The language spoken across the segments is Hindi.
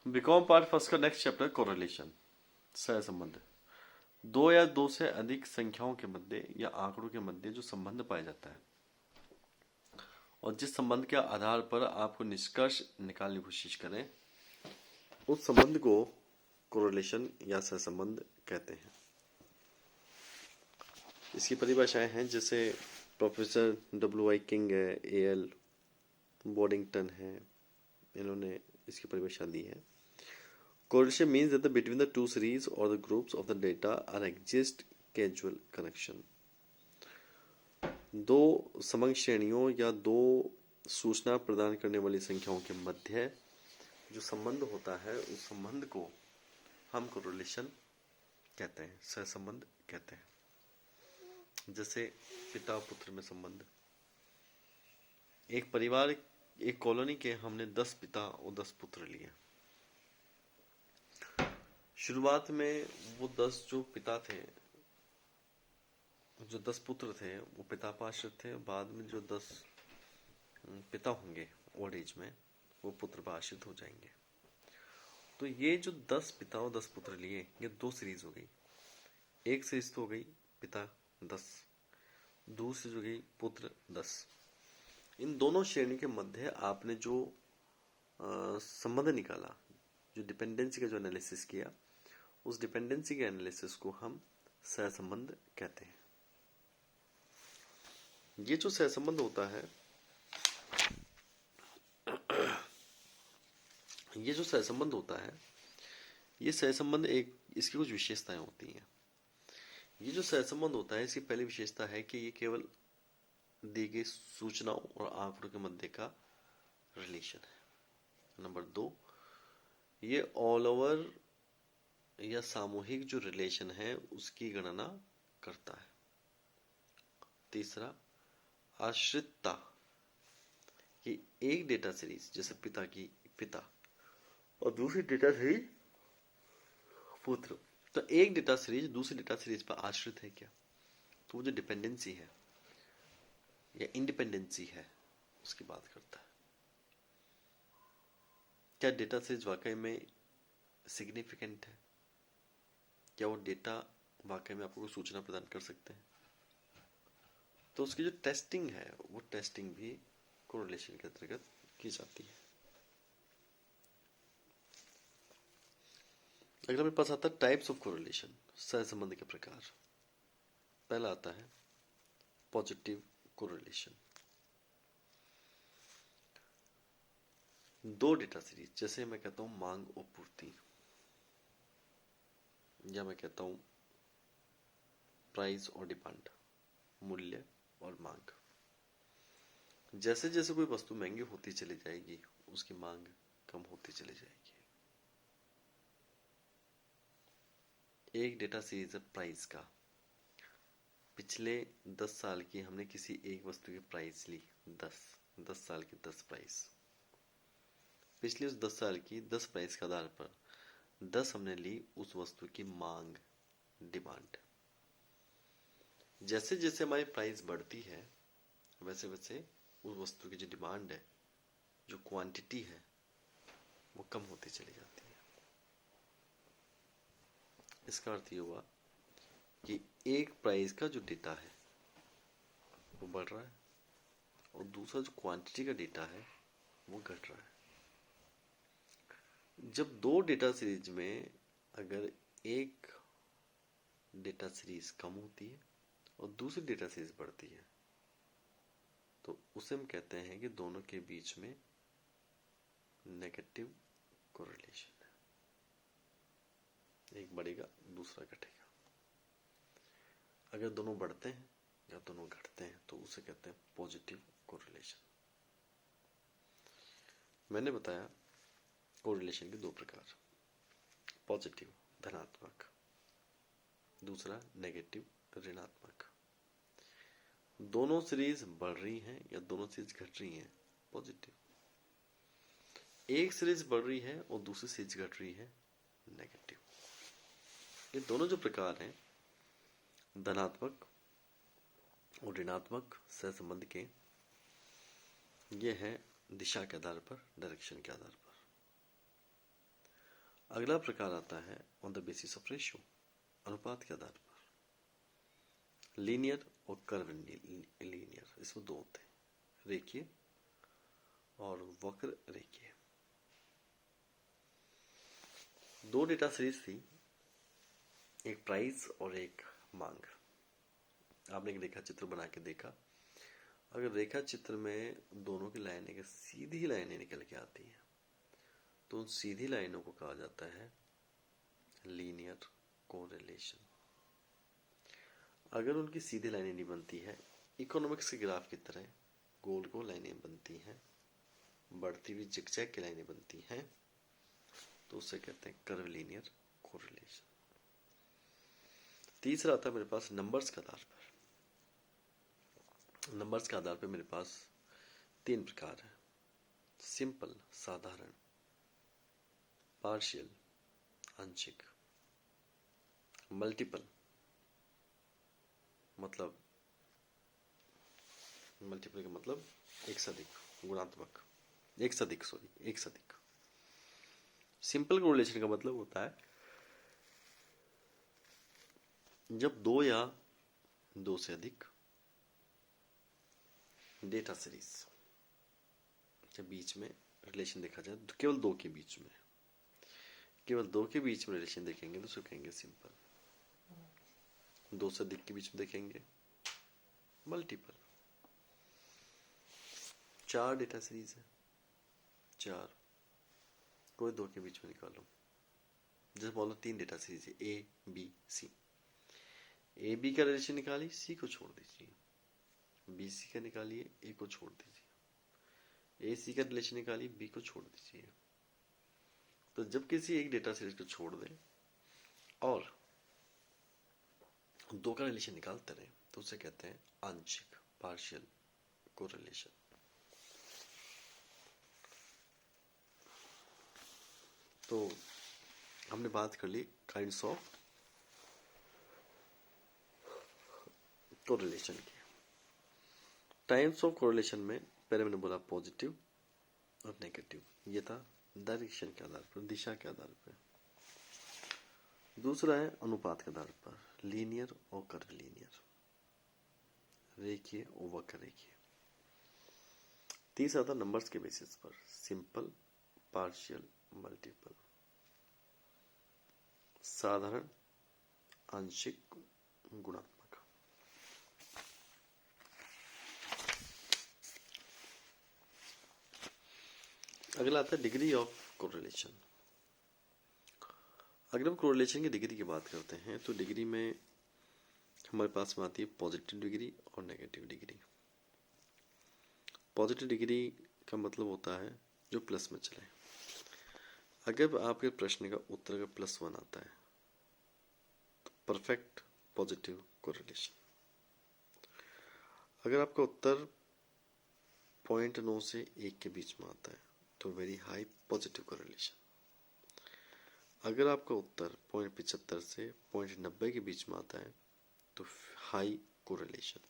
बीकॉम पार्ट फर्स्ट का नेक्स्ट चैप्टर कोरिलेशन, सहसंबंध। दो या दो से अधिक संख्याओं के मध्य या आंकड़ों के मध्य जो संबंध पाया जाता है और जिस संबंध के आधार पर आपको निष्कर्ष निकालने की कोशिश करें, उस संबंध को कोरिलेशन या सहसंबंध कहते हैं। इसकी परिभाषाएं हैं, जैसे प्रोफेसर W.I. किंग है, A.L. बोडिंगटन है, इन्होंने इसकी परिभाषा दी है। Correlation means that between the two series or the groups of the data are exist causal connection. दो समंग श्रेणियों या दो सूचना प्रदान करने वाली संख्याओं के मध्य जो संबंध होता है, उस संबंध को हम कोरिलेशन कहते हैं, सहसंबंध कहते हैं। जैसे पिता पुत्र में संबंध। एक परिवार, एक कॉलोनी के हमने 10 पिता और 10 पुत्र लिए। शुरुआत में वो 10 जो पिता थे, जो 10 पुत्र थे, वो पिता पर आश्रित थे। बाद में जो 10 पिता होंगे ओल्ड एज में, वो पुत्र पर आश्रित हो जाएंगे। तो ये जो 10 पिता और 10 पुत्र लिए, ये दो सीरीज हो गई। एक सीरीज तो हो गई पिता 10, दूसरी हो गई पुत्र 10। इन दोनों श्रेणी के मध्य आपने जो संबंध निकाला, जो डिपेंडेंसी का जो एनालिसिस किया, उस डिपेंडेंसी के एनालिसिस को हम सहसंबंध कहते हैं। ये जो सहसंबंध होता है, ये जो सहसंबंध होता है, ये सहसंबंध एक, इसकी कुछ विशेषताएं होती हैं। ये जो सहसंबंध होता है, इसकी पहली विशेषता है कि ये केवल दी गई सूचनाओं और आंकड़ों के मध्य का रिलेशन है। नंबर 2, ये ऑल ओवर या सामूहिक जो रिलेशन है उसकी गणना करता है। तीसरा, आश्रितता, कि एक डेटा सीरीज जैसे पिता की पिता और दूसरी डेटा सीरीज पुत्र, तो एक डेटा सीरीज दूसरी डेटा सीरीज पर आश्रित है क्या, तो वो जो डिपेंडेंसी है या इंडिपेंडेंसी है उसकी बात करता है। क्या डेटा सीरीज वाकई में सिग्निफिकेंट है, क्या वो डेटा वाकई में आपको सूचना प्रदान कर सकते हैं, तो उसकी जो टेस्टिंग है, वो टेस्टिंग भी कोरिलेशन के अंतर्गत की जाती है। अगला मेरे पास आता है टाइप्स ऑफ कोरिलेशन, सहसंबंध के प्रकार। पहला आता है पॉजिटिव कोरिलेशन। दो डेटा सीरीज, जैसे मैं कहता हूं मांग और पूर्ति, या मैं कहता हूं प्राइस और डिमांड, मूल्य और मांग। जैसे जैसे कोई वस्तु महंगी होती चली जाएगी, उसकी मांग कम होती चली जाएगी। एक डेटा सीरीज है प्राइस का। पिछले 10 साल की हमने किसी एक वस्तु की प्राइस ली, 10 साल की 10 प्राइस। पिछले उस 10 साल की 10 प्राइस के आधार पर 10 हमने ली उस वस्तु की मांग, डिमांड। जैसे जैसे हमारी प्राइस बढ़ती है, वैसे वैसे उस वस्तु की जो डिमांड है, जो क्वांटिटी है, वो कम होती चली जाती है। इसका अर्थ ये हुआ कि एक प्राइस का जो डेटा है वो बढ़ रहा है और दूसरा जो क्वांटिटी का डेटा है वो घट रहा है। जब दो डेटा सीरीज में अगर एक डेटा सीरीज कम होती है और दूसरी डेटा सीरीज बढ़ती है, तो उसे हम कहते हैं कि दोनों के बीच में नेगेटिव कोरिलेशन है। एक बढ़ेगा, दूसरा घटेगा। अगर दोनों बढ़ते हैं या दोनों घटते हैं, तो उसे कहते हैं पॉजिटिव कोरिलेशन। मैंने बताया कोरिलेशन के दो प्रकार, पॉजिटिव धनात्मक, दूसरा नेगेटिव ऋणात्मक। दोनों सीरीज बढ़ रही हैं या दोनों सीरीज घट रही हैं, पॉजिटिव। एक सीरीज बढ़ रही है और दूसरी सीरीज घट रही है, नेगेटिव। ये दोनों जो प्रकार हैं, धनात्मक और ऋणात्मक सहसंबंध के, ये है दिशा के आधार पर, डायरेक्शन के आधार पर। अगला प्रकार आता है on the basis of ratio, अनुपात के आधार पर। लीनियर और कर्व लीनियर, इसमें दो होते हैं, रेखीय और वक्र रेखीय। दो डेटा सीरीज थी, एक प्राइस और एक मांग। आपने एक रेखा चित्र बना के देखा, अगर रेखा चित्र में दोनों की लाइनें के सीधी लाइनें निकल के आती हैं तो उन सीधी लाइनों को कहा जाता है लीनियर कोरिलेशन। अगर उनकी सीधी लाइनें नहीं बनती है, इकोनॉमिक्स के ग्राफ की तरह गोल गोल लाइनें बनती हैं, बढ़ती हुई जिगजैग की लाइनें बनती हैं, तो उसे कहते हैं कर्व लीनियर कोरिलेशन। तीसरा आता है मेरे पास नंबर्स के आधार पर। नंबर्स के आधार पर मेरे पास तीन प्रकार है, सिंपल साधारण, पार्शियल आंशिक, मल्टीपल मल्टीपल का मतलब एक से अधिक, गुणात्मक, एक से अधिक। सिंपल कोरिलेशन का मतलब होता है जब दो या दो से अधिक डेटा सीरीज के बीच में रिलेशन देखा जाए, तो केवल दो के बीच में रिलेशन देखेंगे तो उसको कहेंगे सिंपल। दो से अधिक के बीच में देखेंगे मल्टीपल। चार डेटा सीरीज है, चार, कोई दो के बीच में निकालो। जैसे मान लो तीन डेटा सीरीज है, A B C. A B का रिलेशन निकालिए, सी को छोड़ दीजिए। बी सी का निकालिए, ए को छोड़ दीजिए। ए सी का रिलेशन निकालिए, बी को छोड़ दीजिए। तो जब किसी एक डेटा सीरीज को छोड़ दें और दो का रिलेशन निकालते रहे तो उसे कहते हैं आंशिक, पार्शियल कोरिलेशन। तो हमने बात कर ली काइंड्स ऑफ कोरिलेशन की। टाइप्स ऑफ कोरिलेशन में पहले मैंने बोला पॉजिटिव और नेगेटिव, ये था डायरेक्शन के आधार पर, दिशा के आधार पर। दूसरा है अनुपात के आधार पर, लीनियर और कर्व लीनियर, रेखीय और वक्र रेखीय। तीसरा था नंबर्स के बेसिस पर, सिंपल, पार्शियल, मल्टीपल, साधारण, आंशिक, गुणात्मक। अगला आता है डिग्री ऑफ कोरिलेशन। अगर हम कोरिलेशन की डिग्री की बात करते हैं तो डिग्री में हमारे पास में आती है पॉजिटिव डिग्री और नेगेटिव डिग्री। पॉजिटिव डिग्री का मतलब होता है जो प्लस में चले। अगर आपके प्रश्न का उत्तर अगर +1 आता है तो परफेक्ट पॉजिटिव कोरिलेशन। अगर आपका उत्तर 0.9 से 1 के बीच में आता है तो वेरी हाई पॉजिटिव कोरिलेशन। अगर आपका उत्तर 0.75 से 0.90 के बीच में आता है तो हाई कोरिलेशन।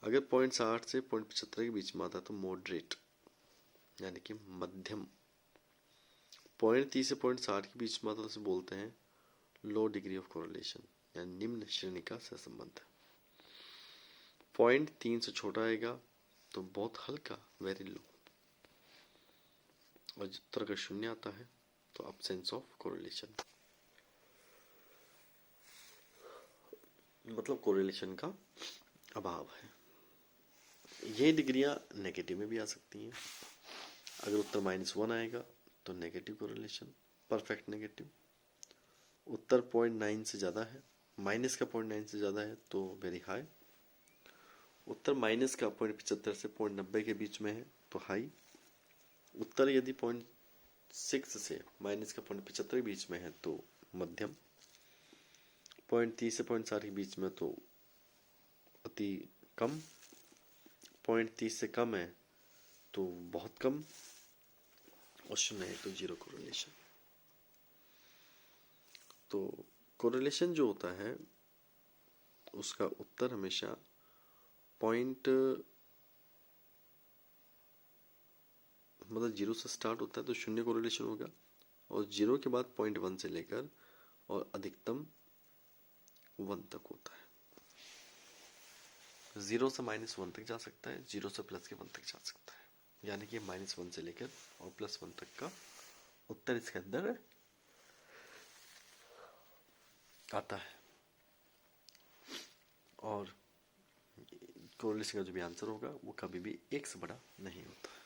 अगर 0.60 से 0.75 के बीच में आता है तो मॉडरेट यानी कि मध्यम। 0.30 से 0.60 के बीच में आता है तो बोलते हैं लो डिग्री ऑफ कोरिलेशन यानी निम्न श्रेणी का सहसंबंध। 0.3 से छोटा आएगा तो बहुत हल्का, वेरी लो। और उत्तर अगर 0 आता है तो absence ऑफ कोरिलेशन, मतलब कोरिलेशन का अभाव है। ये डिग्रियां नेगेटिव में भी आ सकती हैं। अगर उत्तर -1 आएगा तो नेगेटिव कोरिलेशन, परफेक्ट नेगेटिव। उत्तर 0.9 से ज़्यादा है, माइनस का 0.9 से ज़्यादा है तो वेरी हाई। उत्तर माइनस का 0.75 से 0.90 के बीच में है तो हाई। उत्तर यदि 0.6 से माइनस का 0.75 के बीच में है तो मध्यम। 0.30 से 0.60 के बीच में तो अति कम। 0.30 से कम है तो बहुत कम, और 0 है तो जीरो कोरिलेशन। तो कोरिलेशन जो होता है उसका उत्तर हमेशा मतलब 0 से स्टार्ट होता है तो 0 कोरिलेशन होगा। और 0 के बाद 0.1 से लेकर और अधिकतम 1 तक होता है। 0 से -1 तक जा सकता है, 0 से +1 तक जा सकता है, यानी कि -1 से लेकर और +1 तक का उत्तर इसके अंदर आता है। और कोरिलेशन का जो भी आंसर होगा वो कभी भी 1 से बड़ा नहीं होता है।